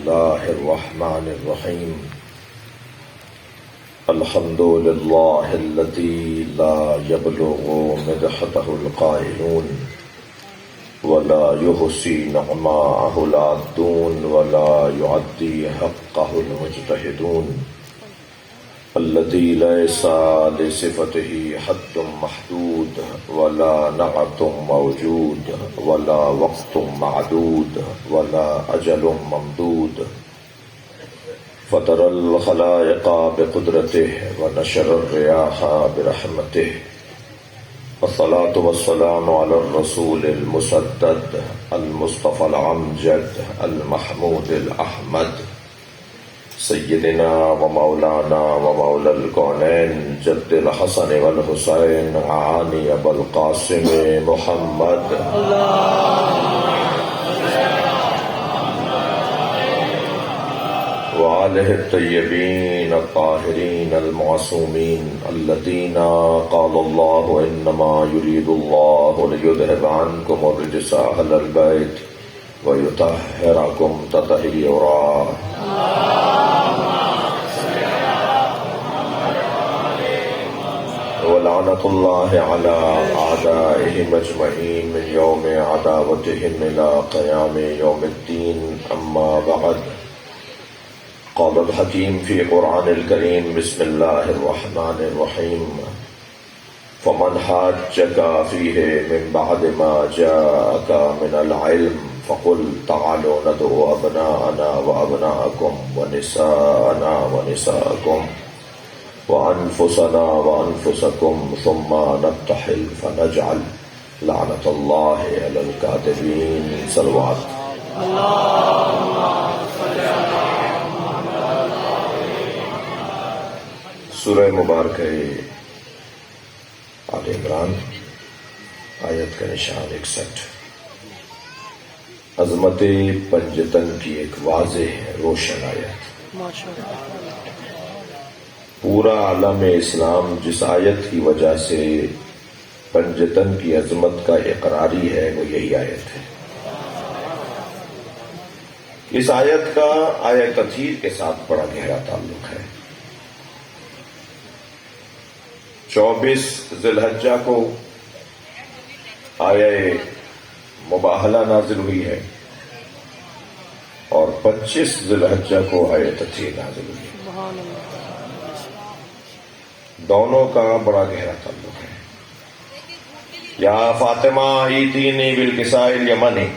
الله الرحمن الرحيم الحمد لله الذي لا يبلغ مدحته القائلون ولا يحصي نعماءه العادون ولا يعدي حقه المجتهدون الذي ليس لصفته حد محدود ولا نعت موجود ولا وقت معدود ولا أجل ممدود فطر الخلائق بقدرته ونشر الرياح برحمته والصلاة والسلام على الرسول المسدد المصطفى الأمجد المحمود الأحمد سيدنا ومولانا ومولى الكونين جد الحسن والحسين عاني أبا القاسم محمد وآله الطيبين الطاهرين المعصومين الذين قال الله إنما يريد الله ليذهب عنكم الرجس أهل البيت ويطهركم تطهيرا ولعنة الله على أعدائهم أجمعين من يوم عداوتهم إلى قيام يوم الدين أما بعد قال الحكيم في قرآن الكريم بسم الله الرحمن الرحيم فمن حاجك فيه من بعد ما جاءك من العلم فقل تعالوا ندعو أبناءنا وأبناءكم ونساءنا ونساءكم وأنفسنا وأنفسكم ثم نبتحل فنجعل لعنة الله على الكاذبين صلوات سورہ مبارکہ آل عمران آیت کا نشان 61 عظمت پنجتن کی ایک واضح روشن آیت. پورا عالم اسلام جس آیت کی وجہ سے پنجتن کی عظمت کا اقراری ہے وہ یہی آیت ہے. اس آیت کا آیت تطہیر کے ساتھ بڑا گہرا تعلق ہے. 24 ذی الحجہ کو آیہ مباہلہ نازل ہوئی ہے اور 25 ذی الحجہ کو آیہ تطہیر نازل ہوئی ہے. دونوں کا بڑا گہرا تعلق ہے. یا فاطمہ ایتینی بالکساء الیمنی،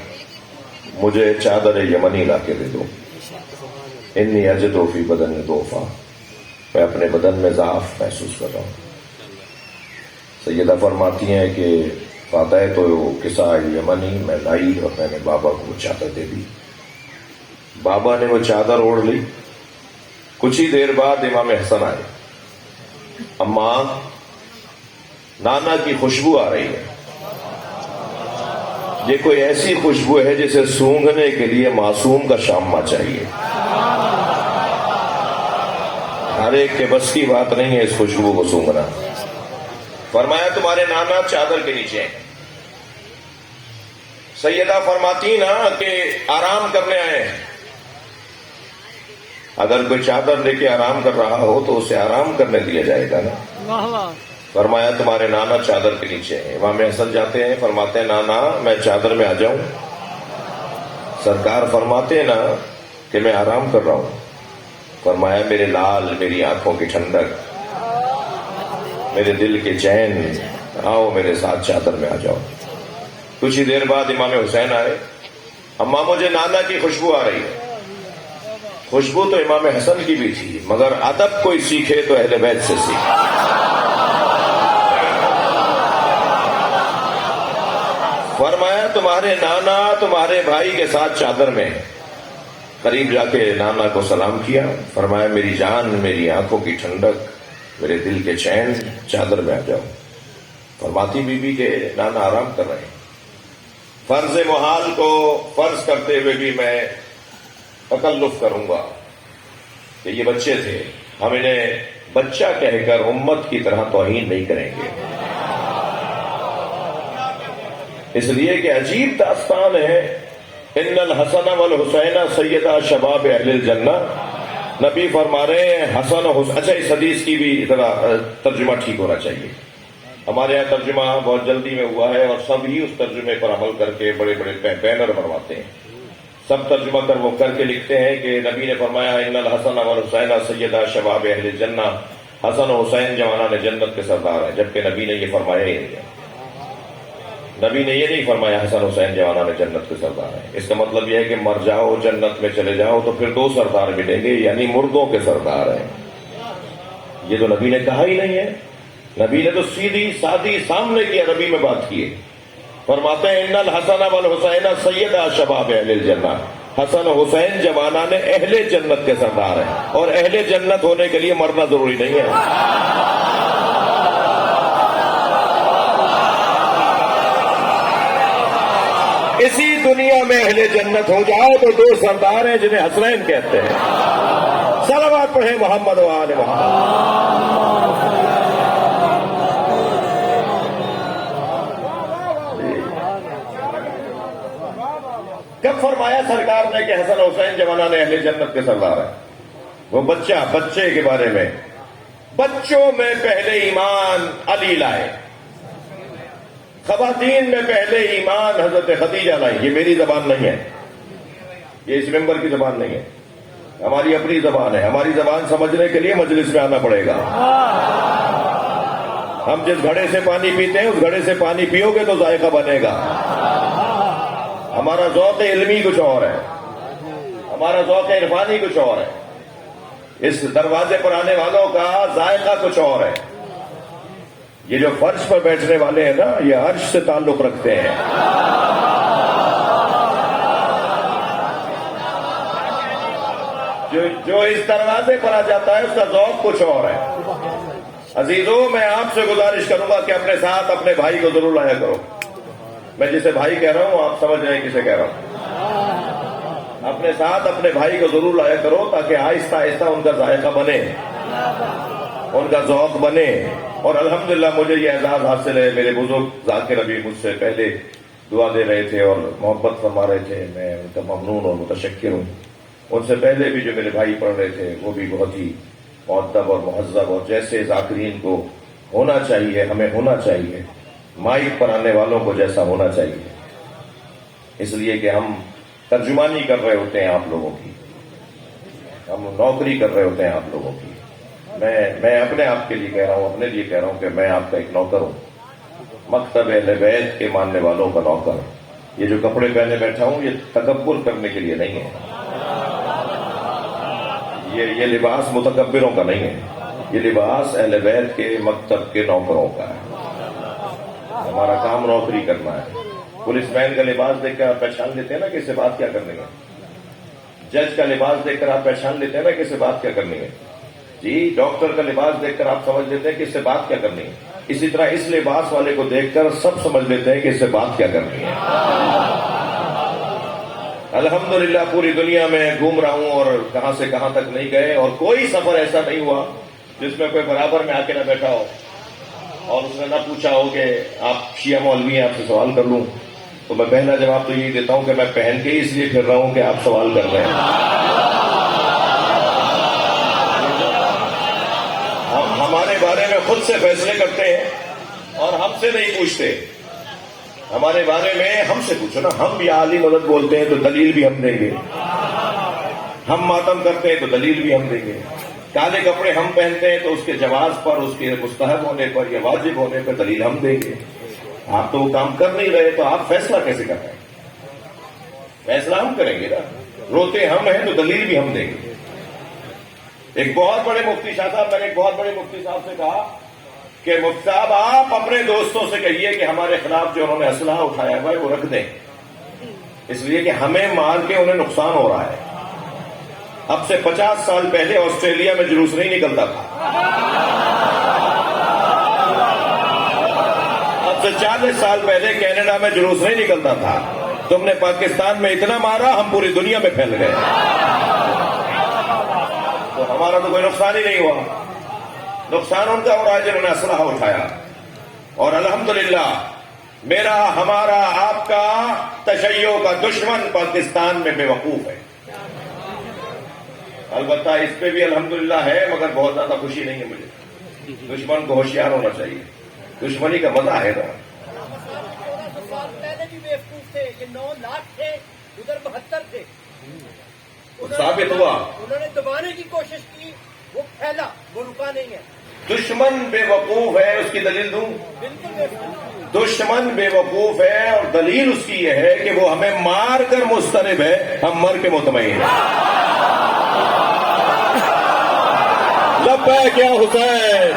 مجھے چادر یمنی لا کے دے دو. انی اجد فی بدنی ضعفا، میں اپنے بدن میں ضعف محسوس کر رہا ہوں. سیدہ فرماتی ہیں کہ فاتح تو کساء الیمنی میں لائی اور میں نے بابا کو وہ چادر دے دی. بابا نے وہ چادر اوڑھ لی. کچھ ہی دیر بعد امام حسن آئے. اماں، نانا کی خوشبو آ رہی ہے. یہ کوئی ایسی خوشبو ہے جسے سونگھنے کے لیے معصوم کا شامہ چاہیے. ہر ایک کے بس کی بات نہیں ہے اس خوشبو کو سونگھنا. فرمایا تمہارے نانا چادر کے نیچے ہیں. سیدہ فرماتی نا کہ آرام کرنے آئے ہیں. اگر کوئی چادر لے کے آرام کر رہا ہو تو اسے آرام کرنے دیا جائے گا نا. فرمایا تمہارے نانا چادر کے نیچے ہیں. امام حسن جاتے ہیں، فرماتے ہیں نانا میں چادر میں آ جاؤں. سرکار فرماتے ہیں نا کہ میں آرام کر رہا ہوں. فرمایا میرے لال، میری آنکھوں کی ٹھنڈک، میرے دل کے چین، آؤ میرے ساتھ چادر میں آ جاؤ. کچھ ہی دیر بعد امام حسین آئے. اماں مجھے نانا کی خوشبو آ رہی ہے. خوشبو تو امام حسن کی بھی تھی، مگر ادب کوئی سیکھے تو اہل بیت سے سیکھے. فرمایا تمہارے نانا تمہارے بھائی کے ساتھ چادر میں. قریب جا کے نانا کو سلام کیا. فرمایا میری جان، میری آنکھوں کی ٹھنڈک، میرے دل کے چین، چادر میں آ جاؤ. فرماتی بی بی کہ نانا آرام کر رہے ہیں. فرض محال کو فرض کرتے ہوئے بھی میں تکلف کروں گا کہ یہ بچے تھے، ہم انہیں بچہ کہہ کر امت کی طرح توہین نہیں کریں گے. اس لیے کہ عجیب داستان ہے ان الحسن والحسین سیدا شباب اہل الجنہ. نبی فرما رہے ہیں حسن و حسین. اچھا اس حدیث کی بھی ذرا ترجمہ ٹھیک ہونا چاہیے. ہمارے یہاں ترجمہ بہت جلدی میں ہوا ہے اور سب ہی اس ترجمے پر عمل کر کے بڑے بڑے بینر بنواتے ہیں. سب ترجمہ کر کے لکھتے ہیں کہ نبی نے فرمایا ان الحسن والحسین سیدا شباب اہل الجنہ. حسن و حسین جوانان جنت کے سردار ہیں، جبکہ نبی نے یہ فرمایا ہی نہیں ہے. نبی نے یہ نہیں فرمایا حسن حسین جوانان جنت کے سردار ہیں. اس کا مطلب یہ ہے کہ مر جاؤ جنت میں چلے جاؤ تو پھر دو سردار ملیں گے، یعنی مردوں کے سردار ہیں. یہ تو نبی نے کہا ہی نہیں ہے. نبی نے تو سیدھی سادی سامنے کی عربی میں بات کی ہے. فرماتے ہیں ان الحسن والحسین سیدا شباب اہل الجنہ. حسن حسین جوانان اہل جنت کے سردار ہیں، اور اہل جنت ہونے کے لیے مرنا ضروری نہیں ہے. اسی دنیا میں اہل جنت ہو جاؤ تو دو سردار ہیں جنہیں حسنین کہتے ہیں. صلوات پڑھیں محمد و آل محمد. کب فرمایا سرکار نے کہ حسن حسین جوانان اہل جنت کے سردار ہیں؟ وہ بچے کے بارے میں. بچوں میں پہلے ایمان علی لائے، خواتین میں پہلے ایمان حضرت خدیجہ لائی. یہ میری زبان نہیں ہے، یہ اس ممبر کی زبان نہیں ہے، ہماری اپنی زبان ہے. ہماری زبان سمجھنے کے لیے مجلس میں آنا پڑے گا. ہم جس گھڑے سے پانی پیتے ہیں اس گھڑے سے پانی پیو گے تو ذائقہ بنے گا. ہمارا ذوق علمی کچھ اور ہے، ہمارا ذوق عرفانی کچھ اور ہے. اس دروازے پر آنے والوں کا ذائقہ کچھ اور ہے. یہ جو فرش پر بیٹھنے والے ہیں نا، یہ عرش سے تعلق رکھتے ہیں. جو اس دروازے پر آ جاتا ہے اس کا ذوق کچھ اور ہے. عزیزوں، میں آپ سے گزارش کروں گا کہ اپنے ساتھ اپنے بھائی کو ضرور لایا کرو. میں جسے بھائی کہہ رہا ہوں آپ سمجھ رہے ہیں کسے کہہ رہا ہوں. اپنے ساتھ اپنے بھائی کو ضرور لایا کرو تاکہ آہستہ آہستہ ان کا ذائقہ بنے، ان کا ذوق بنے. اور الحمدللہ مجھے یہ اعزاز حاصل ہے. میرے بزرگ ذاکر ابھی مجھ سے پہلے دعا دے رہے تھے اور محبت فرما رہے تھے. میں ان کا ممنون اور متشکر ہوں. ان سے پہلے بھی جو میرے بھائی پڑھ رہے تھے وہ بھی بہت ہی مؤدب اور مہذب اور جیسے ذاکرین کو ہونا چاہیے ہمیں ہونا چاہیے، مائک پر آنے والوں کو جیسا ہونا چاہیے. اس لیے کہ ہم ترجمانی کر رہے ہوتے ہیں آپ لوگوں کی، ہم نوکری کر رہے ہوتے ہیں آپ لوگوں کی. میں اپنے آپ کے لیے کہہ رہا ہوں، اپنے لیے کہہ رہا ہوں کہ میں آپ کا ایک نوکر ہوں، مکتب اہل بیت کے ماننے والوں کا نوکر. یہ جو کپڑے پہنے بیٹھا ہوں یہ تکبر کرنے کے لیے نہیں ہے، یہ لباس متکبروں کا نہیں ہے، یہ لباس اہل بیت کے مکتب کے نوکروں کا ہے. ہمارا کام نوکری کرنا ہے. پولیس مین کا لباس دیکھ کر آپ پہچان لیتے ہیں نا کہ اس سے بات کیا کرنی ہے. جج کا لباس دیکھ کر آپ پہچان لیتے ہیں نا کہ اس سے بات کیا کرنی ہے. جی ڈاکٹر کا لباس دیکھ کر آپ سمجھ لیتے ہیں کہ اس سے بات کیا کرنی ہے. اسی طرح اس لباس والے کو دیکھ کر سب سمجھ لیتے ہیں کہ اس سے بات کیا کرنی ہے. الحمدللہ پوری دنیا میں گھوم رہا ہوں اور کہاں سے کہاں تک نہیں گئے، اور کوئی سفر ایسا نہیں ہوا جس میں کوئی برابر میں آ کے نہ بیٹھا ہو اور اس نے نہ پوچھا ہو کہ آپ شیعہ مولوی ہیں، آپ سے سوال کر لوں. تو میں پہلا جواب تو یہی دیتا ہوں کہ میں پہن کے ہی اس لیے پھر رہا ہوں کہ آپ سوال کر رہے ہیں. ہم ہمارے بارے میں خود سے فیصلے کرتے ہیں اور ہم سے نہیں پوچھتے. ہمارے بارے میں ہم سے پوچھو نا. ہم بھی عالی مدد بولتے ہیں تو دلیل بھی ہم دیں گے، ہم ماتم کرتے ہیں تو دلیل بھی ہم دیں گے، کالے کپڑے ہم پہنتے ہیں تو اس کے جواز پر، اس کے مستحب ہونے پر یا واجب ہونے پر دلیل ہم دیں گے. آپ تو وہ کام کر نہیں رہے تو آپ فیصلہ کیسے کر رہے ہیں؟ فیصلہ ہم کریں گے نا. روتے ہم ہیں تو دلیل بھی ہم دیں گے. ایک بہت بڑے مفتی شاہ صاحب، میں نے ایک بہت بڑے مفتی صاحب سے کہا کہ مفتی صاحب آپ اپنے دوستوں سے کہیے کہ ہمارے خلاف جو انہوں نے اسلحہ اٹھایا ہوا ہے وہ رکھ دیں، اس لیے کہ ہمیں مار کے انہیں نقصان ہو رہا ہے. اب سے 50 سال پہلے آسٹریلیا میں جلوس نہیں نکلتا تھا، اب سے 40 سال پہلے کینیڈا میں جلوس نہیں نکلتا تھا. تم نے پاکستان میں اتنا مارا ہم پوری دنیا میں پھیل گئے، تو ہمارا تو کوئی نقصان ہی نہیں ہوا. نقصان ان کا ہو رہا ہے جنہوں نے اسلحہ اٹھایا. اور الحمدللہ میرا ہمارا آپ کا تشیع کا دشمن پاکستان میں بے وقوف ہے. البتہ اس پہ بھی الحمدللہ ہے، مگر بہت زیادہ خوشی نہیں ہے مجھے. دشمن کو ہوشیار ہونا چاہیے، دشمنی کا مزہ ہے نا. پہلے بھی بیوقوف تھے، یہ 9 لاکھ تھے، ادھر 72 تھے. ثابت ہوا انہوں نے دبانے کی کوشش کی، وہ پھیلا، وہ رکا نہیں ہے. دشمن بے وقوف ہے، اس کی دلیل دوں. بالکل بیوقوف. دشمن بے وقوف ہے اور دلیل اس کی یہ ہے کہ وہ ہمیں مار کر مسترب ہے، ہم مر کے مطمئن ہیں. لبیک یا حسین،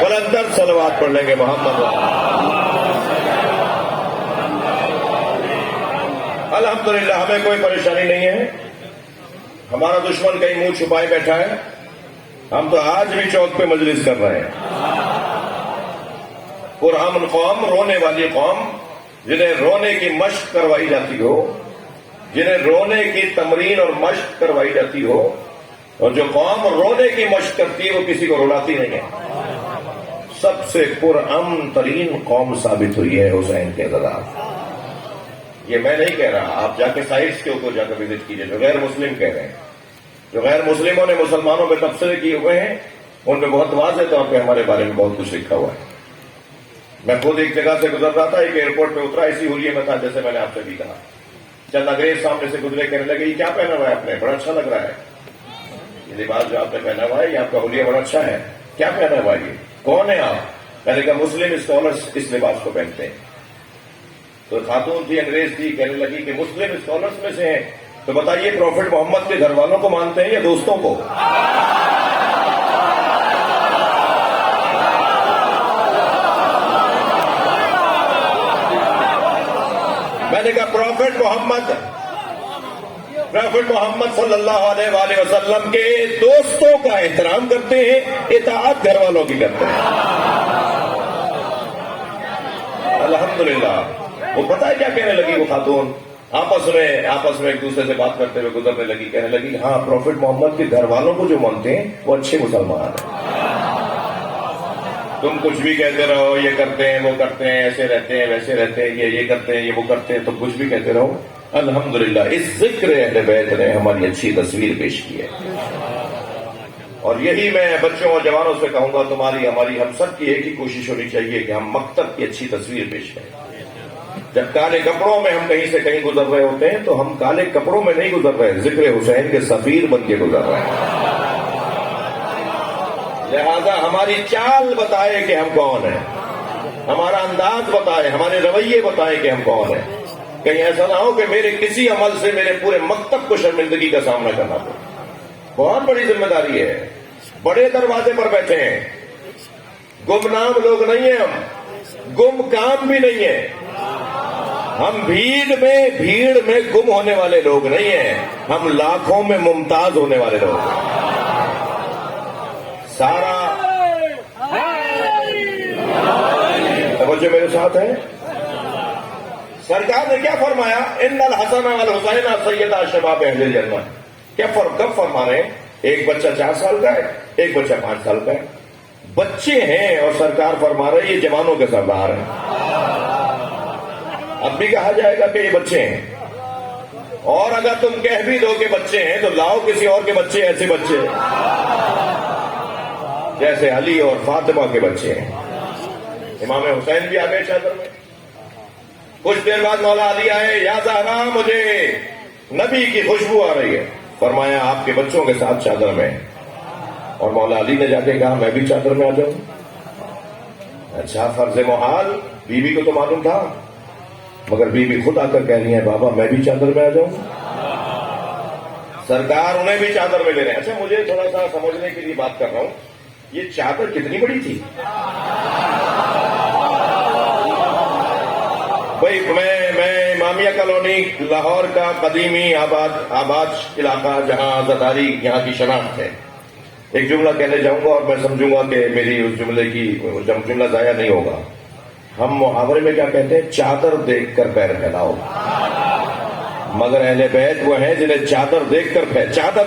بلندر صلوات پڑھ لیں گے محمد. الحمدللہ ہمیں کوئی پریشانی نہیں ہے. ہمارا دشمن کہیں منہ چھپائے بیٹھا ہے، ہم تو آج بھی چوک پہ مجلس کر رہے ہیں. پرامن قوم، رونے والی قوم، جنہیں رونے کی مشق کروائی جاتی ہو، جنہیں رونے کی تمرین اور مشق کروائی جاتی ہو، اور جو قوم رونے کی مشق کرتی ہے وہ کسی کو رلاتی نہیں ہے. سب سے پرامن ترین قوم ثابت ہوئی ہے حسین کے اعتراض. یہ میں نہیں کہہ رہا، آپ جا کے سائٹس کے اوپر جا کر وزٹ کیجئے. جو غیر مسلم کہہ رہے ہیں، جو غیر مسلموں نے مسلمانوں پہ تبصرے کیے ہوئے ہیں، ان پہ بہت واضح طور پہ ہمارے بارے میں بہت کچھ لکھا ہوا ہے. میں خود ایک جگہ سے گزر رہا تھا، ایک ایئرپورٹ پہ اترا، اسی ہولیے میں تھا جیسے میں نے آپ سے بھی کہا. چند انگریز سامنے سے گزرے، کہنے لگے یہ کیا پہنا ہوا ہے آپ نے، بڑا اچھا لگ رہا ہے. یہ لباس جو آپ نے پہنا ہوا ہے، یہ آپ کا ہولیہ بڑا اچھا ہے. کیا پہنا ہوا ہے یہ، کون ہے آپ؟ میں نے کہا مسلم اسکالرس اس لباس کو پہنتے ہیں. تو خاتون تھی، انگریز تھی، کہنے لگی کہ مسلم اسکالرس میں سے ہیں، تو بتائیے پروفٹ محمد کے گھر والوں کو مانتے ہیں یا دوستوں کو؟ میں نے کہا پروفٹ محمد صلی اللہ علیہ وآلہ وسلم کے دوستوں کا احترام کرتے ہیں، اطاعت گھر والوں کی کرتے ہیں. الحمدللہ. وہ پتہ ہے کیا کہنے لگی وہ خاتون؟ آپس میں ایک دوسرے سے بات کرتے ہوئے گزرنے لگی، کہنے لگی ہاں پروفٹ محمد کے گھر والوں کو جو مانتے ہیں وہ اچھے مسلمان ہیں. تم کچھ بھی کہتے رہو، یہ کرتے ہیں وہ کرتے ہیں، ایسے رہتے ہیں ویسے رہتے ہیں، یہ کرتے ہیں یہ وہ کرتے ہیں، تم کچھ بھی کہتے رہو. الحمدللہ اس ذکر اہل بیت نے ہماری اچھی تصویر پیش کی ہے. اور یہی میں بچوں اور جوانوں سے کہوں گا، تمہاری ہماری ہم سب کی ایک ہی کوشش ہونی چاہیے کہ ہم مکتب کی اچھی تصویر پیش کریں. جب کالے کپڑوں میں ہم کہیں سے کہیں گزر رہے ہوتے ہیں تو ہم کالے کپڑوں میں نہیں گزر رہے، ذکر حسین کے سفیر بن کے گزر رہے ہیں. لہذا ہماری چال بتائے کہ ہم کون ہیں، ہمارا انداز بتائے، ہمارے رویے بتائے کہ ہم کون ہیں. کہیں ایسا نہ ہو کہ میرے کسی عمل سے میرے پورے مکتب کو شرمندگی کا سامنا کرنا پڑے. بہت بڑی ذمہ داری ہے. بڑے دروازے پر بیٹھے ہیں، گمنام لوگ نہیں ہیں، ہم گم کام بھی نہیں ہیں. ہم بھیڑ میں گم ہونے والے لوگ نہیں ہیں، ہم لاکھوں میں ممتاز ہونے والے لوگ ہیں. سارا توجہ میرے ساتھ ہے. سرکار نے کیا فرمایا؟ ان الحسن والحسین سیدا شباب اہل الجنہ. کیا کب فرما رہے ہیں؟ ایک بچہ 4 سال کا ہے، ایک بچہ 5 سال کا ہے. بچے ہیں اور سرکار فرما رہے یہ جوانوں کے سردار ہیں. اب بھی کہا جائے گا کہ یہ بچے ہیں، اور اگر تم کہہ بھی دو کہ بچے ہیں تو لاؤ کسی اور کے بچے، ایسے بچے جیسے علی اور فاطمہ کے بچے ہیں. امام حسین بھی آ گئے چادر میں. کچھ دیر بعد مولا علی آئے، یا زہرا مجھے نبی کی خوشبو آ رہی ہے. فرمایا آپ کے بچوں کے ساتھ چادر میں. اور مولا علی نے جا کے کہا میں بھی چادر میں آ جاؤں. اچھا فرض محال، بیوی کو تو معلوم تھا، مگر بیوی خود آ کر کہہ رہی ہے بابا میں بھی چادر میں آ جاؤں. سرکار انہیں بھی چادر میں لے رہے ہیں. اچھا مجھے تھوڑا سا سمجھنے کے لیے بات کر رہا ہوں، یہ چادر کتنی بڑی تھی؟ بھائی میں امامیہ کالونی لاہور کا قدیمی آباد علاقہ جہاں زداری یہاں کی شناخت ہے. ایک جملہ کہنے جاؤں گا اور میں سمجھوں گا کہ میری اس جملے کی جملہ ضائع نہیں ہوگا. ہم محاورے میں کیا کہتے ہیں؟ چادر دیکھ کر پیر پھیلاؤ. مگر اہل بیت وہ ہیں جنہیں چادر دیکھ کر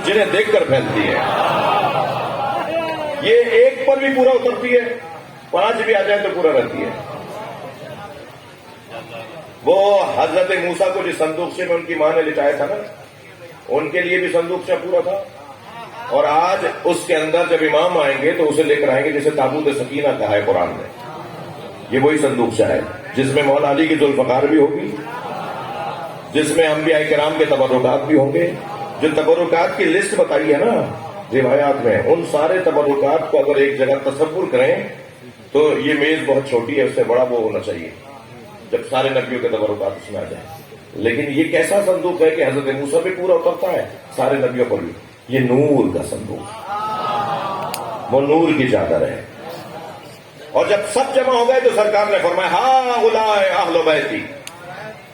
جنہیں دیکھ کر پھیلتی ہے. یہ ایک پر بھی پورا اترتی ہے، 5 بھی آ جائے تو پورا رہتی ہے۔ وہ حضرت موسیٰ کو جس صندوقچے میں ان کی ماں نے لٹایا تھا نا، ان کے لیے بھی صندوقچہ پورا تھا، اور آج اس کے اندر جب امام آئیں گے تو اسے لے کر آئیں گے جسے تابوت سکینہ کہا ہے قرآن میں۔ یہ وہی صندوقچہ ہے جس میں مولا علی کی ذوالفقار بھی ہوگی، جس میں انبیاء کرام کے تبرکات بھی ہوں گے۔ جو تبرکات کی لسٹ بتائی ہے نا روایات میں، ان سارے تبرکات کو اگر ایک جگہ تصور کریں تو یہ میز بہت چھوٹی ہے، اس سے بڑا وہ ہونا چاہیے جب سارے نبیوں کے تبرکات اس میں آ جائیں۔ لیکن یہ کیسا صندوق ہے کہ حضرت موسیٰ بھی پورا اترتا ہے، سارے نبیوں پر بھی۔ یہ نور کا صندوق، وہ نور کی چادر ہے۔ اور جب سب جمع ہو گئے تو سرکار نے فرمایا ہاں اولئک اہل بیتی،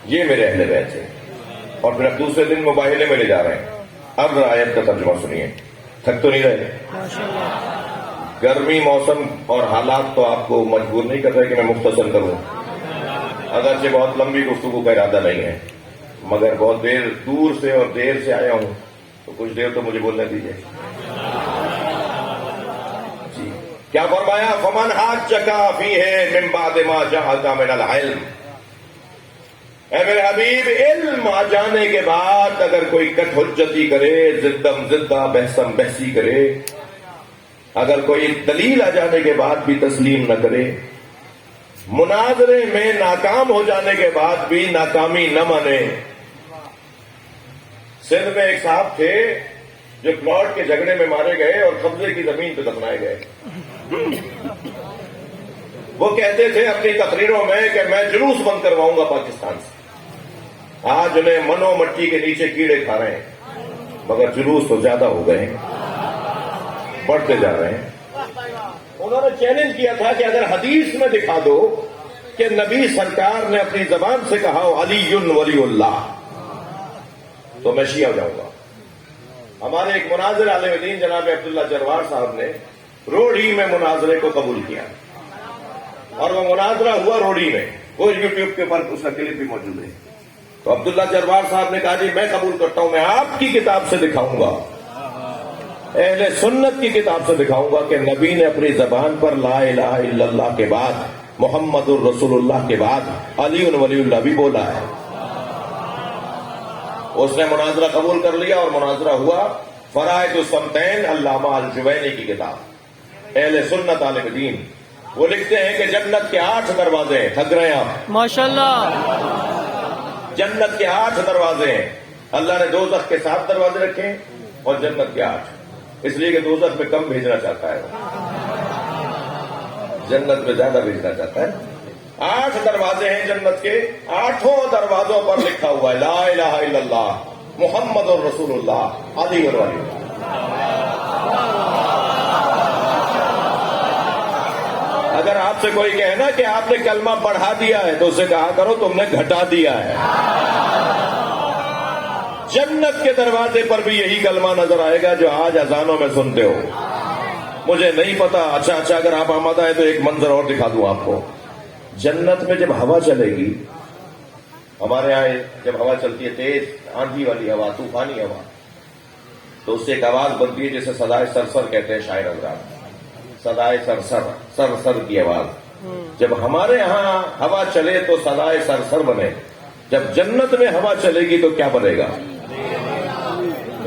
یہ میرے اہل بیت ہیں۔ اور پھر اب دوسرے دن مباہلے میں لے جا رہے ہیں۔ اب آیت کا ترجمہ سنیے، تھک تو نہیں رہے؟ گرمی موسم اور حالات تو آپ کو مجبور نہیں کر رہے کہ میں مختصر کروں، اگرچہ بہت لمبی گفتگو کا ارادہ نہیں ہے، مگر بہت دور سے اور دیر سے آیا ہوں تو کچھ دیر تو مجھے بولنے دیجیے۔ جی کیا فرمایا؟ فمن حاجک فیہ من بعد ما جاءک من العلم، اے میرے حبیب علم آ جانے کے بعد اگر کوئی کٹ حجتی کرے، زدم زدہ بحثم بحثی کرے، اگر کوئی دلیل آ جانے کے بعد بھی تسلیم نہ کرے، مناظرے میں ناکام ہو جانے کے بعد بھی ناکامی نہ مانے۔ سندھ میں ایک صاحب تھے جو پلاٹ کے جھگڑے میں مارے گئے اور قبضے کی زمین پہ دفنائے گئے۔ وہ کہتے تھے اپنی تقریروں میں کہ میں جلوس بند کرواؤں گا پاکستان سے۔ آج انہیں منو مٹی کے نیچے کیڑے کھا رہے ہیں، مگر جلوس تو زیادہ ہو گئے ہیں، بڑھتے جا رہے ہیں۔ انہوں نے چیلنج کیا تھا کہ اگر حدیث میں دکھا دو کہ نبی سرکار نے اپنی زبان سے کہا علی ولی اللہ تو میں شیعہ ہو جاؤں گا۔ ہمارے ایک مناظر عالم دین جناب عبداللہ جروار صاحب نے روڑی میں مناظرے کو قبول کیا، اور وہ مناظرہ ہوا روڑی میں، وہ یوٹیوب کے اوپر اس کا کلپ بھی موجود ہے۔ تو عبداللہ جروار صاحب نے کہا جی میں قبول کرتا ہوں، میں آپ کی کتاب سے دکھاؤں گا، اہل سنت کی کتاب سے دکھاؤں گا کہ نبی نے اپنی زبان پر لا الہ الا اللہ کے بعد، محمد الرسول اللہ کے بعد علی ولی اللہ بھی بولا ہے۔ اس نے مناظرہ قبول کر لیا اور مناظرہ ہوا۔ فرائض الصمتین علامہ الجوینی کی کتاب، اہل سنت عالم دین، وہ لکھتے ہیں کہ جنت کے 8 دروازے ہیں۔ تھک رہے ہیں آپ؟ ماشاءاللہ۔ جنت کے 8 دروازے ہیں۔ اللہ نے دوزخ کے 7 دروازے رکھے ہیں اور جنت کے 8، اس لیے کہ دوزخ میں کم بھیجنا چاہتا ہے، جنت میں زیادہ بھیجنا چاہتا ہے۔ 8 دروازے ہیں جنت کے، 8 دروازوں پر لکھا ہوا ہے لا الہ الا اللہ محمد الرسول اللہ علی ولی اللہ۔ اگر آپ سے کوئی کہے نا کہ آپ نے کلمہ بڑھا دیا ہے تو اسے کہا کرو تم نے گھٹا دیا ہے۔ جنت کے دروازے پر بھی یہی کلمہ نظر آئے گا جو آج اذانوں میں سنتے ہو۔ مجھے نہیں پتا، اچھا اگر آپ آمادہ ہیں تو ایک منظر اور دکھا دوں آپ کو۔ جنت میں جب ہوا چلے گی، ہمارے یہاں جب ہوا چلتی ہے تیز آندھی والی ہوا، طوفانی ہوا، تو اس سے ایک آواز بنتی ہے جسے صدائے سرسر کہتے ہیں شاعر حضرات، صدائے سرسر، سرسر کی آواز۔ جب ہمارے یہاں ہوا چلے تو صدائے سرسر بنے، جب جنت میں ہوا چلے گی تو کیا بنے گا؟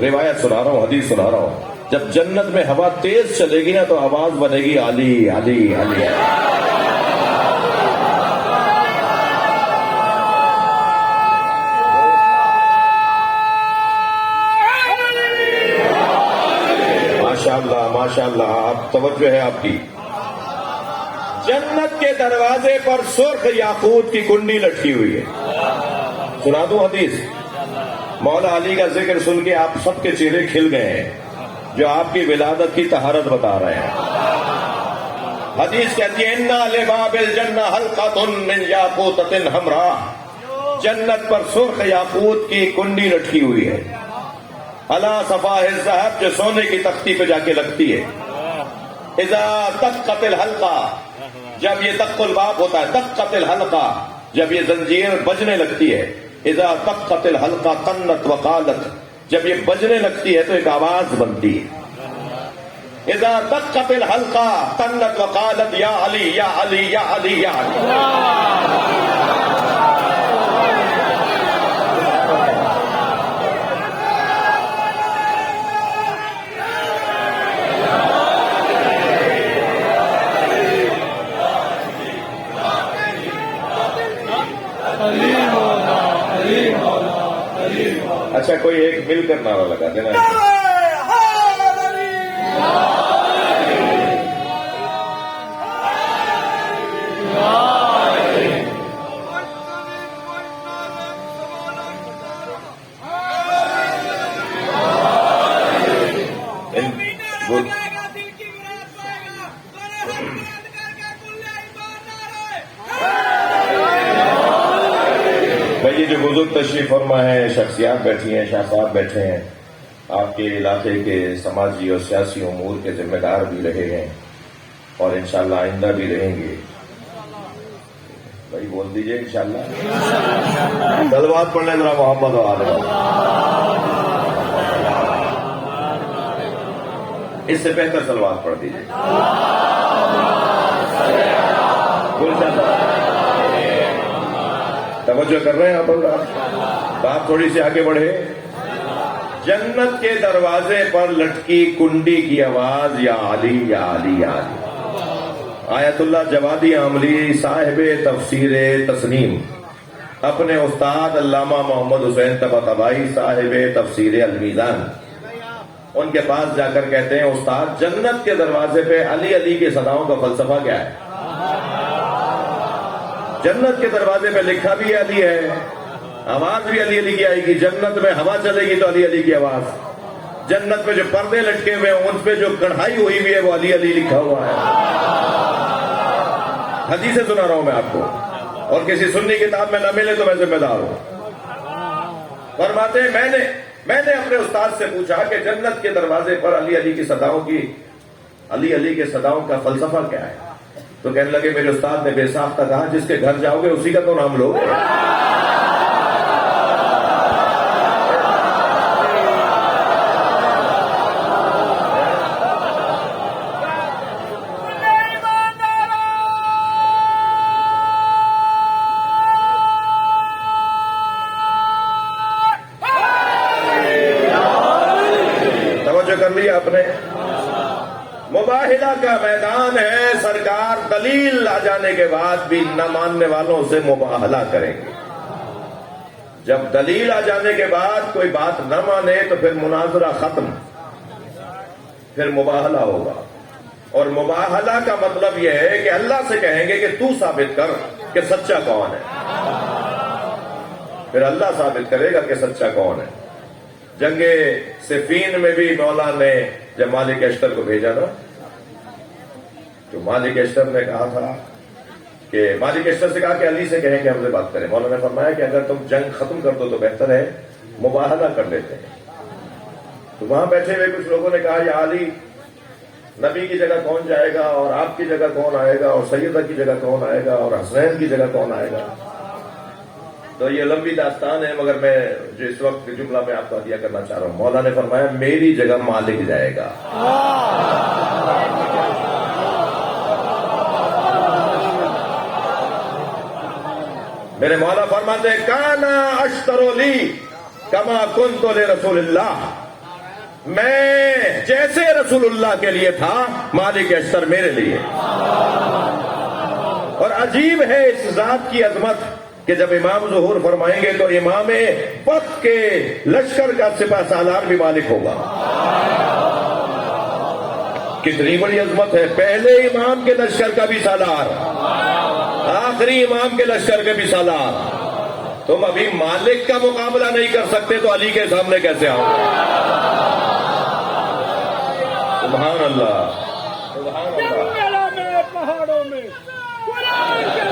روایت سنا رہا ہوں، حدیث سنا رہا ہوں۔ جب جنت میں ہوا تیز چلے گی نا تو آواز بنے گی علی علی علی۔ ماشاءاللہ، آپ توجہ ہے آپ کی۔ جنت کے دروازے پر سرخ یاقوت کی کنڈی لٹکی ہوئی ہے۔ سنا دوں حدیث؟ مولا علی کا ذکر سن کے آپ سب کے چہرے کھل گئے ہیں جو آپ کی ولادت کی طہارت بتا رہے ہیں۔ حدیث کہتی ہے اِنَّ لِبَابِ الْجَنَّةِ حَلْقَةٌ مِّن یاقوتۃ حمراء، جنت پر سرخ یاقوت کی کنڈی لٹکی ہوئی ہے۔ علی صفاء الذهب، جو سونے کی تختی پہ جا کے لگتی ہے۔ اذا دقت الحلقہ، جب یہ دق الباب ہوتا ہے، دقت الحلقہ، جب یہ زنجیر بجنے لگتی ہے۔ اذا دقت الحلقہ قنت وقالت، جب یہ بجنے لگتی ہے تو ایک آواز بنتی ہے۔ اذا دقت الحلقہ تنت وقالت یا علی یا علی یا علی یا علی. اچھا کوئی ایک مل کر نعرہ لگا دینا. بھائی یہ جو بزرگ تشریف فرما ہے، شخصیات بیٹھی ہیں، شاہ صاحب بیٹھے ہیں، آپ کے علاقے کے سماجی اور سیاسی امور کے ذمہ دار بھی رہے ہیں اور انشاءاللہ آئندہ بھی رہیں گے. بھائی بول دیجئے انشاءاللہ. صلوات پڑھ لیں ذرا محمد و آل محمد. اس سے بہتر صلوات پڑھ دیجئے. توجہ کر رہے ہیں آپ؟ بات تھوڑی سی آگے بڑھے. جنت کے دروازے پر لٹکی کنڈی کی آواز یا علی یا علی یا علی. آیت اللہ جوادی عاملی صاحب تفسیر تسنیم اپنے استاد علامہ محمد حسین طباطبائی صاحب تفسیر المیزان، ان کے پاس جا کر کہتے ہیں استاد جنت کے دروازے پہ علی علی کی صداؤں کا فلسفہ کیا ہے؟ جنت کے دروازے پہ لکھا بھی علی ہے، آواز بھی علی علی کی آئے گی. جنت میں ہوا چلے گی تو علی علی کی آواز. جنت میں جو پردے لٹکے ہوئے ہیں ان پہ جو کڑھائی ہوئی ہوئی ہے وہ علی علی لکھا ہوا ہے. حدیثیں سنا رہا ہوں میں آپ کو، اور کسی سنی کتاب میں نہ ملے تو میں ذمہ دار ہوں. فرماتے ہیں میں نے اپنے استاد سے پوچھا کہ جنت کے دروازے پر علی علی کی صداؤں کا فلسفہ کیا ہے؟ تو کہنے لگے میرے استاد نے بے ساختہ کہا جس کے گھر جاؤ گے اسی کا تو نام لو. توجہ کر لیا آپ نے. مباہلہ کا میدان ہے، سرکار دلیل آ جانے کے بعد بھی نہ ماننے والوں سے مباہلہ کریں گے. جب دلیل آ جانے کے بعد کوئی بات نہ مانے تو پھر مناظرہ ختم، پھر مباہلہ ہوگا. اور مباہلہ کا مطلب یہ ہے کہ اللہ سے کہیں گے کہ تو ثابت کر کہ سچا کون ہے، پھر اللہ ثابت کرے گا کہ سچا کون ہے. جنگ صفین میں بھی مولا نے جب مالک اشتر کو بھیجا نا، تو مالک اشتر نے کہا تھا کہ مالک اشتر سے کہا کہ علی سے کہیں کہ ہم سے بات کریں. مولا نے فرمایا کہ اگر تم جنگ ختم کر دو تو بہتر ہے، مباہلہ کر لیتے ہیں. تو وہاں بیٹھے ہوئے کچھ لوگوں نے کہا یا علی نبی کی جگہ کون جائے گا، اور آپ کی جگہ کون آئے گا، اور سیدہ کی جگہ کون آئے گا، اور حسنین کی جگہ کون آئے گا. تو یہ لمبی داستان ہے، مگر میں جو اس وقت جملہ میں آپ کو عطیہ کرنا چاہ رہا ہوں. مولا نے فرمایا میری جگہ مالک جائے گا. میرے مولا فرماتے ہیں کانا اشترو لی کما کنت لرسول اللہ، میں جیسے رسول اللہ کے لیے تھا مالک اشتر میرے لیے. اور عجیب ہے اس ذات کی عظمت کہ جب امام ظہور فرمائیں گے تو امام وقت کے لشکر کا سپہ سالار بھی مالک ہوگا. کتنی بڑی عظمت ہے، پہلے امام کے لشکر کا بھی سالار، آخری امام کے لشکر کے بھی سالار. تم ابھی مالک کا مقابلہ نہیں کر سکتے تو علی کے سامنے کیسے آؤ؟ سبحان اللہ، سبحان اللہ. پہاڑوں میں قرآن کے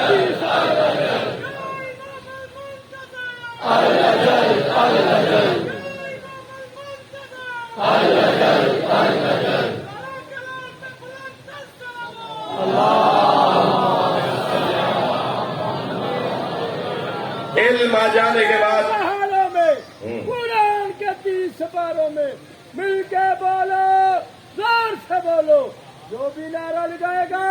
علم آ جانے کے بعد پہاڑوں میں قرآن کے 30 سپاروں میں مل کے بولو زور سے بولو. جو بھی نعرہ لگائے گا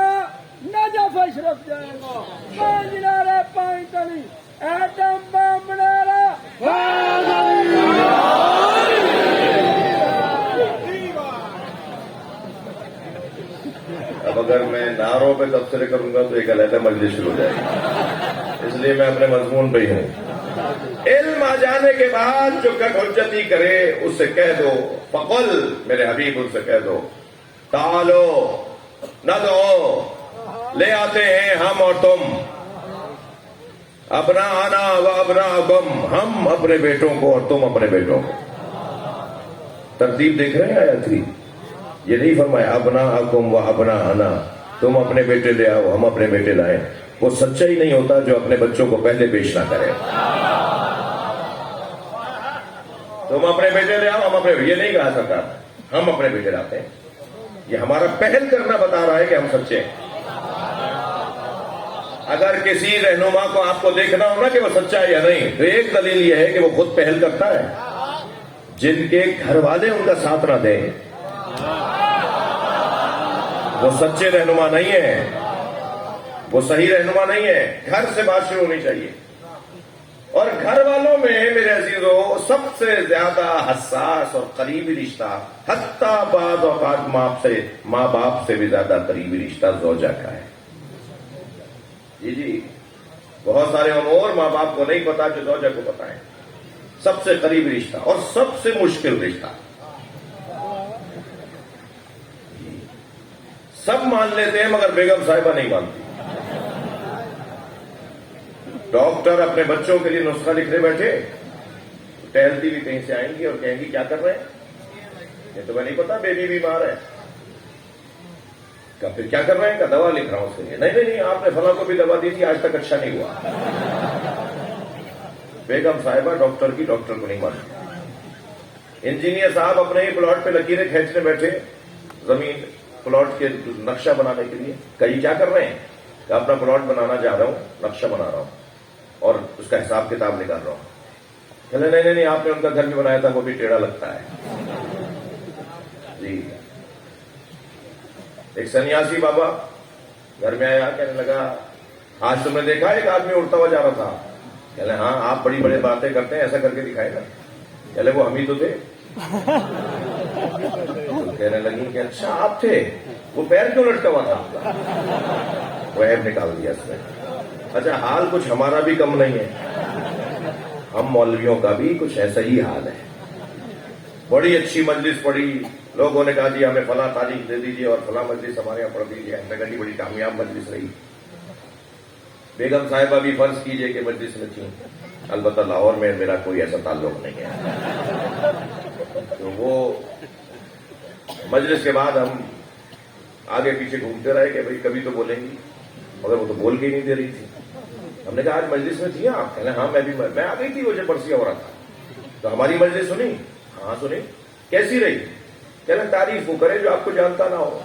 نجف اشرف جائے گا. 5 نعرے 5 تلی ایٹم بم نعرہ. اب اگر میں نعروں پہ تبصرے کروں گا تو ایک علیحدہ مجلس شروع ہو جائے گی، اس لیے میں اپنے مضمون پہ ہی ہوں. علم آ جانے کے بعد جو کٹ حجتی کرے اس سے کہہ دو، فقل، میرے حبیب ان سے کہہ دو، تعالو ندعو، لے آتے ہیں ہم اور تم، ابناءنا و ابناءکم، ہم اپنے بیٹوں کو اور تم اپنے بیٹوں کو. ترتیب دیکھ رہے ہیں آیت کی؟ یہ نہیں فرمایا ابناءکم و ابناءنا، تم اپنے بیٹے لے آؤ ہم اپنے بیٹے لائیں. وہ سچا ہی نہیں ہوتا جو اپنے بچوں کو پہلے پیش نہ کرے. تم اپنے بیٹے لے آؤ ہم اپنے، یہ نہیں کہا سکتا ہم اپنے بیٹے لاتے ہیں. یہ ہمارا پہل کرنا بتا رہا ہے کہ ہم سچے ہیں. اگر کسی رہنما کو آپ کو دیکھنا ہو نا کہ وہ سچا ہے یا نہیں، تو ایک دلیل یہ ہے کہ وہ خود پہل کرتا ہے. جن کے گھر والے ان کا ساتھ نہ دیں وہ سچے رہنما نہیں ہے، وہ صحیح رہنما نہیں ہے. گھر سے بات شروع ہونی چاہیے. اور گھر والوں میں میرے عزیزوں سب سے زیادہ حساس اور قریبی رشتہ، حتیٰ بعض اوقات ماں باپ سے بھی زیادہ قریبی رشتہ زوجہ کا ہے. جی بہت سارے امور ماں باپ کو نہیں پتا جو زوجہ کو پتا ہے. سب سے قریبی رشتہ اور سب سے مشکل رشتہ. سب مان لیتے ہیں مگر بیگم صاحبہ نہیں مانتی. ڈاکٹر اپنے بچوں کے لیے نسخہ لکھنے بیٹھے، ٹہلتی بھی کہیں سے آئیں گی اور کہیں گی کیا کر رہے ہیں، یہ تو میں نہیں پتا بیبی بیمار ہے. پھر کیا کر رہے ہیں؟ دوا لکھ رہا ہوں اس کے لیے. نہیں آپ نے فلاں کو بھی دوا دی تھی آج تک اچھا نہیں ہوا. بیگم صاحبہ ڈاکٹر کی ڈاکٹر کو نہیں مانتی. انجینئر صاحب اپنے ہی پلاٹ پہ لکیریں کھینچنے بیٹھے زمین پلاٹ کے نقشہ بنانے کے لیے. کئی کیا کر رہے ہیں کہ اپنا پلاٹ بنانا جا رہا ہوں، نقشہ بنا رہا ہوں اور اس کا حساب کتاب نکال رہا ہوں. چلے نہیں آپ نے ان کا گھر بھی بنایا تھا وہ بھی ٹیڑھا لگتا ہے. جی ایک سنیاسی بابا گھر میں آیا، کہنے لگا آج تم نے دیکھا ایک آدمی اڑتا ہوا جا رہا تھا. کہلے ہاں آپ بڑی بڑی باتیں کرتے ہیں، ایسا کر کے دکھائے نا. کہلے وہ ہم ہی تو تھے. کہنے لگی کہ اچھا آپ تھے، وہ پیر کیوں لٹکا ہوا تھا آپ کا؟ وہ عیب نکال دیا اس نے. اچھا حال کچھ ہمارا بھی کم نہیں ہے، ہم مولویوں کا بھی کچھ ایسا ہی حال ہے. بڑی اچھی مجلس پڑی، لوگوں نے کہا جی ہمیں فلاں تاریخ دے دیجیے اور فلاں مجلس ہمارے یہاں پڑھ دیجیے. ہم نے کہا جی بڑی کامیاب مجلس رہی. بیگم صاحبہ بھی فرض کیجئے کہ مجلس میں تھیں، البتہ لاہور میں میرا کوئی ایسا تعلق نہیں ہے. تو وہ مجلس کے بعد ہم آگے پیچھے گھومتے رہے کہ بھئی کبھی تو بولیں گی، مگر وہ تو بول کے ہی نہیں دے رہی تھی. ہم نے کہا آج مجلس میں تھی آپ؟ کہنے ہاں میں آ گئی تھی، مجھے پرسیہ ہو رہا تھا. تو ہماری مجلس سنی؟ ہاں سنی. کیسی رہی؟ کہنے تعریف وہ کرے جو آپ کو جانتا نہ ہو.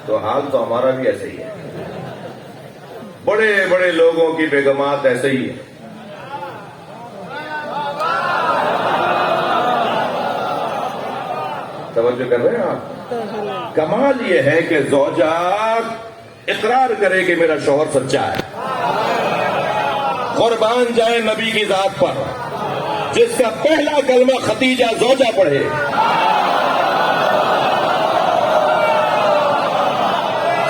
تو حال تو ہمارا بھی ایسے ہی ہے. بڑے بڑے لوگوں کی بیگمات ایسے ہی ہیں. توجہ کر رہے ہیں آپ؟ کمال یہ ہے کہ زوجہ اقرار کرے کہ میرا شوہر سچا ہے. قربان جائے نبی کی ذات پر، جس کا پہلا کلمہ ختیجہ زوجہ پڑھے.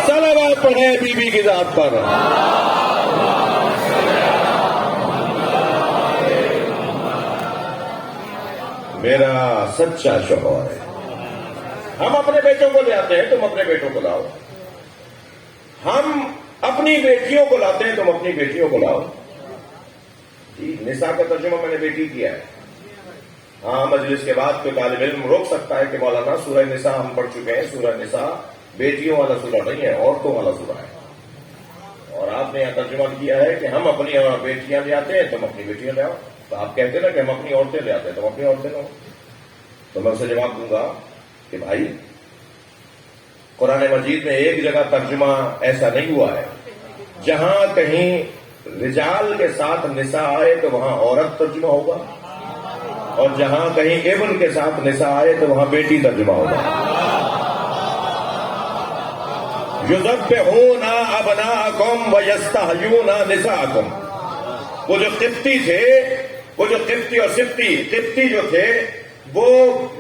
صلوات پڑھے بی بی کی ذات پر. میرا سچا شوہر ہے. ہم اپنے بیٹوں کو لے آتے ہیں، تم اپنے بیٹوں کو لاؤ. ہم اپنی بیٹیوں کو لاتے ہیں، تم اپنی بیٹیوں کو لاؤ. جی نساء کا ترجمہ میں نے بیٹی کیا ہے. ہاں مجلس کے بعد کوئی طالب علم روک سکتا ہے کہ مولانا سورہ نساء ہم پڑھ چکے ہیں، سورہ نساء بیٹیوں والا سورہ نہیں ہے، عورتوں والا سورہ ہے. اور آپ نے یہاں ترجمہ کیا ہے کہ ہم اپنی بیٹیاں لے آتے ہیں، تم اپنی بیٹیاں لے آؤ. تو آپ کہتے ہیں نا کہ ہم اپنی عورتیں لے آتے ہیں، تم اپنی عورتیں لاؤ. تو میں اسے جواب دوں گا کہ بھائی قرآن مجید میں ایک جگہ ترجمہ ایسا نہیں ہوا ہے. جہاں کہیں رجال کے ساتھ نساء آئے تو وہاں عورت ترجمہ ہوگا. اور جہاں کہیں ابن کے ساتھ نساء آئے تو وہاں بیٹی ترجمہ ہوگا. یذبحون ابناءکم ویستحیون نساءکم. وہ جو قبطی تھے، وہ جو قبطی اور قبطی جو تھے، وہ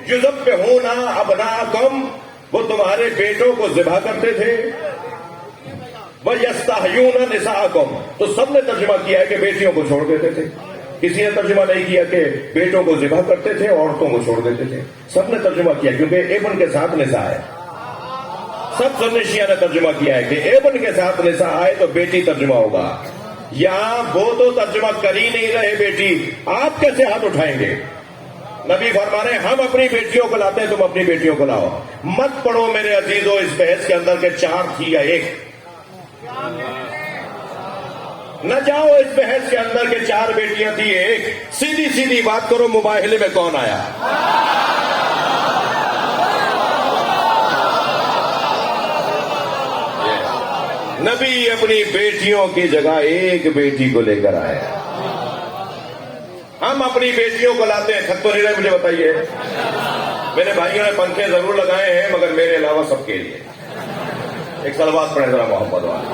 یذبحون ابناءکم، وہ تمہارے بیٹوں کو ذبح کرتے تھے. وَيَسْتَحْيُونَ نِسَاءَكُمْ، تو سب نے ترجمہ کیا ہے کہ بیٹیوں کو چھوڑ دیتے تھے. کسی نے ترجمہ نہیں کیا کہ بیٹوں کو ذبح کرتے تھے، عورتوں کو چھوڑ دیتے تھے. سب نے ترجمہ کیا کیونکہ ابن کے ساتھ نساء ہے. سب سنی شیعہ نے ترجمہ کیا ہے کہ ابن کے ساتھ نساء آئے تو بیٹی ترجمہ ہوگا. یہاں وہ تو ترجمہ کر ہی نہیں رہے بیٹی، آپ کیسے ہاتھ اٹھائیں گے؟ نبی فرما رہے ہیں ہم اپنی بیٹیوں کو لاتے ہیں، تم اپنی بیٹیوں کو لاؤ. مت پڑھو میرے عزیزو اس بحث کے اندر کہ 4 تھی یا 1. نہ جاؤ اس بحث کے اندر کہ 4 بیٹیاں تھی 1. سیدھی سیدھی بات کرو، مباہلے میں کون آیا؟ نبی اپنی بیٹیوں کی جگہ 1 بیٹی کو لے کر آئے. ہم اپنی بیٹیوں کو لاتے ہیں. تھک تو نہیں رہے مجھے بتائیے. میرے بھائیوں نے پنکھے ضرور لگائے ہیں مگر میرے علاوہ سب کے لیے. ایک صلوات پڑھیں ذرا محمد والے.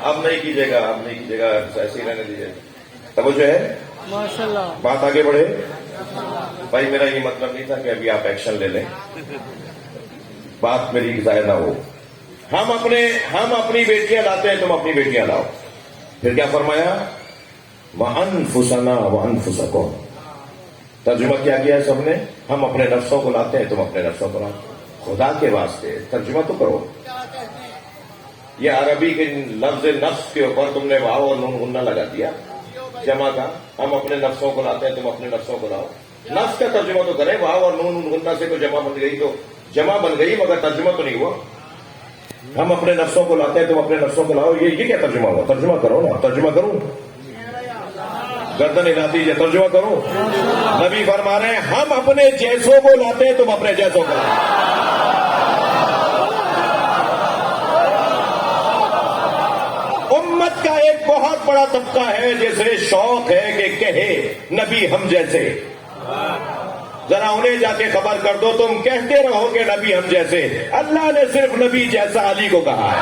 اب نہیں کیجیے گا، اب نہیں کیجیے گا، ایسے ہی رہنے دیجیے. توجہ ہے، ماشاءاللہ. بات آگے بڑھے. بھائی میرا یہ مطلب نہیں تھا کہ ابھی آپ ایکشن لے لیں، بات میری ضائع نہ ہو. ہم اپنی بیٹیاں لاتے ہیں، تم اپنی بیٹیاں لاؤ. پھر کیا فرمایا؟ وَأَنفُسَنَا وَأَنفُسَكُمْ. ترجمہ کیا گیا ہے سب نے؟ ہم اپنے نفسوں کو لاتے ہیں، تم اپنے نفسوں کو لاؤ. خدا کے واسطے ترجمہ تو کرو. یہ عربی کے لفظ نفس کے اوپر تم نے واو اور نون غنہ لگا دیا جمع کا. ہم اپنے نفسوں کو لاتے ہیں، تم اپنے نفسوں کو لاؤ. نفس کا ترجمہ تو کریں. واو اور نون غنہ سے تو جمع بن گئی، تو جمع بن گئی مگر ترجمہ تو نہیں ہوا. ہم اپنے نفسوں کو لاتے ہیں، تم اپنے نفسوں کو لاؤ. یہ کیا ترجمہ ہوا؟ ترجمہ کرو نا. ترجمہ کروں؟ گردن ہلا دیجیے. ترجمہ کروں؟ نبی فرما رہے ہیں ہم اپنے جیسوں کو لاتے ہیں، تم اپنے جیسوں کو لاؤ. امت کا ایک بہت بڑا طبقہ ہے جسے شوق ہے کہ کہے نبی ہم جیسے. ذرا انہیں جا کے خبر کر دو، تم کہتے رہو کہ نبی ہم جیسے. اللہ نے صرف نبی جیسا علی کو کہا ہے.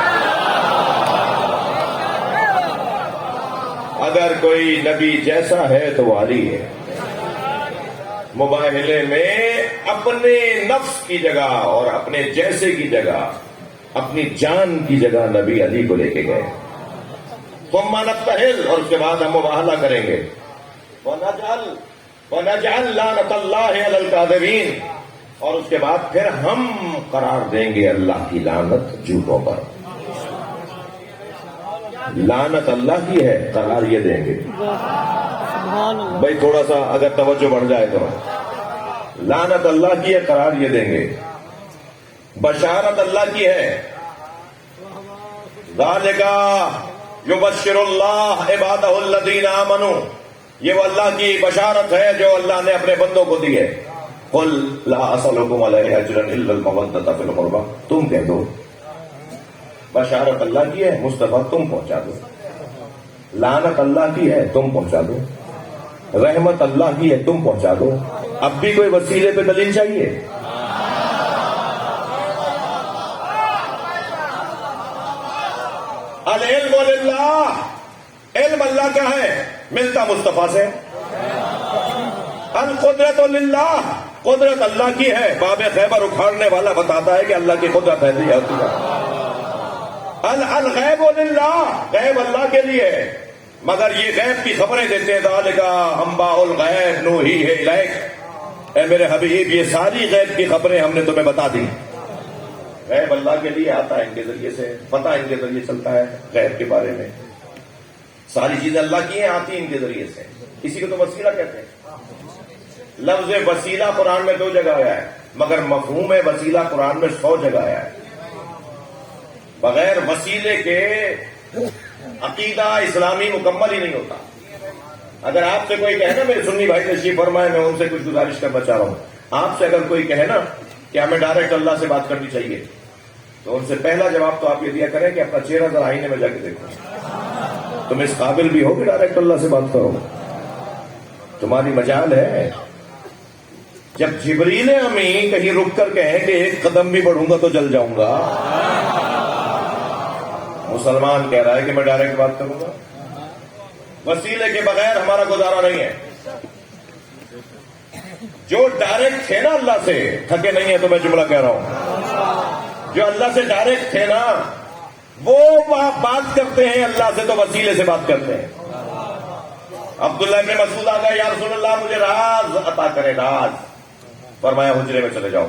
اگر کوئی نبی جیسا ہے تو وہ علی ہے. مباہلے میں اپنے نفس کی جگہ اور اپنے جیسے کی جگہ، اپنی جان کی جگہ نبی علی کو لے کے گئے. ثم نبتہل، اور اس کے بعد ہم مباہلہ کریں گے. وَنَجْعَلْ لَعْنَتَ اللَّهِ عَلَى الْكَاذِبِينَ، اور اس کے بعد پھر ہم قرار دیں گے اللہ کی لعنت جھوٹوں پر. لعنت اللہ کی ہے، قرار یہ دیں گے. بھائی تھوڑا سا اگر توجہ بڑھ جائے تو لعنت اللہ کی ہے، قرار یہ دیں گے. بشارت اللہ کی ہے. ذَلِكَ يُبَشِّرُ اللَّهُ عِبَادَهُ الَّذِينَ آمَنُوا، یہ وہ اللہ کی بشارت ہے جو اللہ نے اپنے بندوں کو دی ہے. قُلْ لَا أَسْأَلُكُمْ عَلَيْهِ أَجْرًا إِلَّا الْمَوَدَّةَ فِي الْقُرْبَى. تم کہہ دو بشارت اللہ کی ہے، مصطفیٰ تم پہنچا دو. لعنت اللہ کی ہے، تم پہنچا دو. رحمت اللہ کی ہے، تم پہنچا دو. اب بھی کوئی وسیلے پہ دلیل چاہیے؟ العلم للہ، علم اللہ کا ہے، ملتا مصطفیٰ سے. القدرت للہ، قدرت اللہ کی ہے. باب خیبر اکھاڑنے والا بتاتا ہے کہ اللہ کی قدرت ایسی ہوتی ہے. الغیب للہ، غیب اللہ کے لیے، مگر یہ غیب کی خبریں دیتے ہیں. ذالک انباء الغیب نوحیہ الیک، اے میرے حبیب یہ ساری غیب کی خبریں ہم نے تمہیں بتا دی. غیب اللہ کے لیے آتا ہے، ان کے ذریعے سے پتہ ان کے ذریعے چلتا ہے. غیب کے بارے میں ساری چیزیں اللہ کی ہیں، آتی ہیں ان کے ذریعے سے. اسی کو تو وسیلہ کہتے ہیں. لفظ وسیلہ قرآن میں 2 جگہ آیا ہے، مگر مفہوم وسیلہ قرآن میں 100 جگہ آیا ہے. بغیر وسیلے کے عقیدہ اسلامی مکمل ہی نہیں ہوتا. اگر آپ سے کوئی کہے نا، میرے سنی بھائی تشریف فرمائے، میں ان سے کچھ گزارش کرنا چاہ رہا ہوں. آپ سے اگر کوئی کہے نا کہ ہمیں ڈائریکٹ اللہ سے بات کرنی چاہیے، تو ان سے پہلا جواب تو آپ یہ دیا کریں کہ اپنا چہرہ ذرا آئینے میں جا کے دیکھو. تم اس قابل بھی ہو کہ ڈائریکٹ اللہ سے بات کرو؟ تمہاری مجال ہے. جب جبریل امین کہیں رک کر کہیں کہ ایک قدم بھی بڑھوں گا تو جل جاؤں گا، مسلمان کہہ رہا ہے کہ میں ڈائریکٹ بات کروں گا. وسیلے کے بغیر ہمارا گزارا نہیں ہے. جو ڈائریکٹ تھے نا اللہ سے، تھکے نہیں ہیں تو میں جملہ کہہ رہا ہوں، جو اللہ سے ڈائریکٹ تھے نا وہ بات کرتے ہیں اللہ سے تو وسیلے سے بات کرتے ہیں. عبداللہ ابن مسعود آ گئے، یا رسول اللہ مجھے راز عطا کرے، راز. فرمایا حجرے میں چلے جاؤ.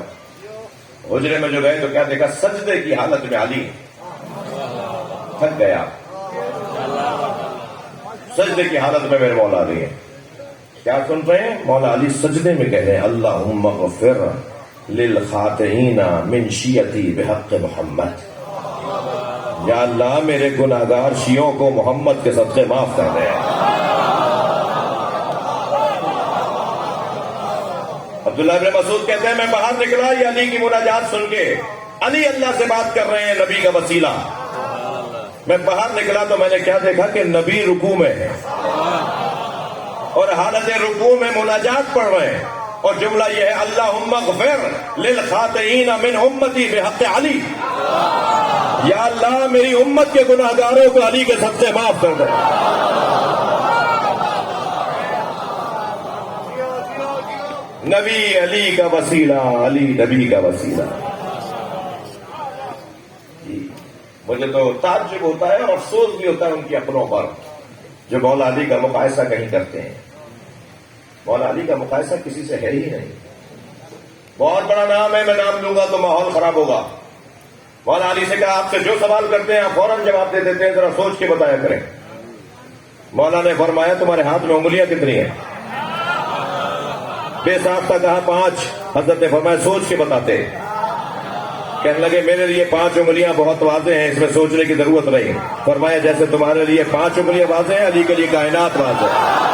حجرے میں جو گئے تو کیا دیکھا؟ سجدے کی حالت میں علی. تھک گیا، سجدے کی حالت میں میرے مولا علی ہیں. کیا سن رہے ہیں؟ مولا علی سجدے میں کہہ رہے ہیں اللہم اغفر للخاطئین من شیعتی بحق محمد. یا اللہ میرے گناہگار شیعوں کو محمد کے صدقے معاف کر دے. عبداللہ ابن مسعود کہتے ہیں میں باہر نکلا، یہ علی کی مناجات سن کے، علی اللہ سے بات کر رہے ہیں نبی کا وسیلہ. میں باہر نکلا تو میں نے کیا دیکھا کہ نبی رکوع میں ہے اور حالت رکوع میں مناجات پڑھ رہے ہیں، اور جملہ یہ ہے اللہم اغفر للخاطئین من امتی بحق علی. یا اللہ میری امت کے گناہگاروں کو علی کے صدقے معاف کر دے. نبی علی کا وسیلہ، علی نبی کا وسیلہ. مجھے تو تعجب ہوتا ہے اور افسوس بھی ہوتا ہے ان کی عقلوں پر جو مولا علی کا مقایسہ کہیں کرتے ہیں. مولا علی کا مقایسہ کسی سے ہے ہی نہیں. بہت بڑا نام ہے، میں نام لوں گا تو ماحول خراب ہوگا. مولا علی سے کہا آپ سے جو سوال کرتے ہیں آپ فوراً جواب دے دیتے ہیں، ذرا سوچ کے بتایا کریں. مولا نے فرمایا تمہارے ہاتھ میں انگلیاں کتنی ہیں؟ بے ساختہ کہا 5. حضرت نے فرمایا سوچ کے بتاتے. کہنے لگے میرے لیے 5 انگلیاں بہت واضح ہیں، اس میں سوچنے کی ضرورت نہیں. فرمایا جیسے تمہارے لیے 5 انگلیاں واضح ہیں، علی کے لیے کائنات واضح ہے.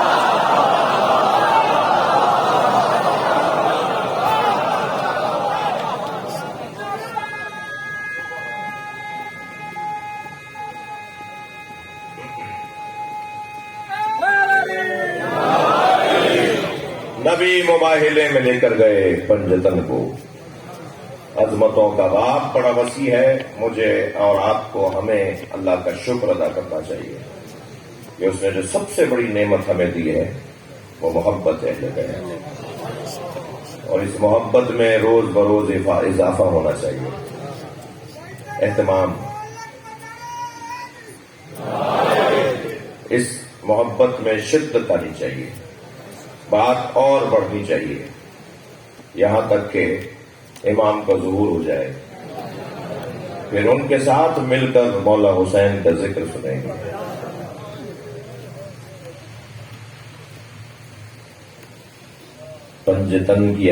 نبی مباہلے میں لے کر گئے پنجتن کو. عظمتوں کا باپ بڑا وسیع ہے. مجھے اور آپ کو ہمیں اللہ کا شکر ادا کرنا چاہیے کہ اس نے جو سب سے بڑی نعمت ہمیں دی ہے وہ محبت ہے. اور اس محبت میں روز بروز اضافہ ہونا چاہیے. اہتمام، اس محبت میں شدت آنی چاہیے. بات اور بڑھنی چاہیے یہاں تک کہ امام کا ظہور ہو جائے، پھر ان کے ساتھ مل کر مولا حسین کا ذکر سنیں گے. پنجتن کی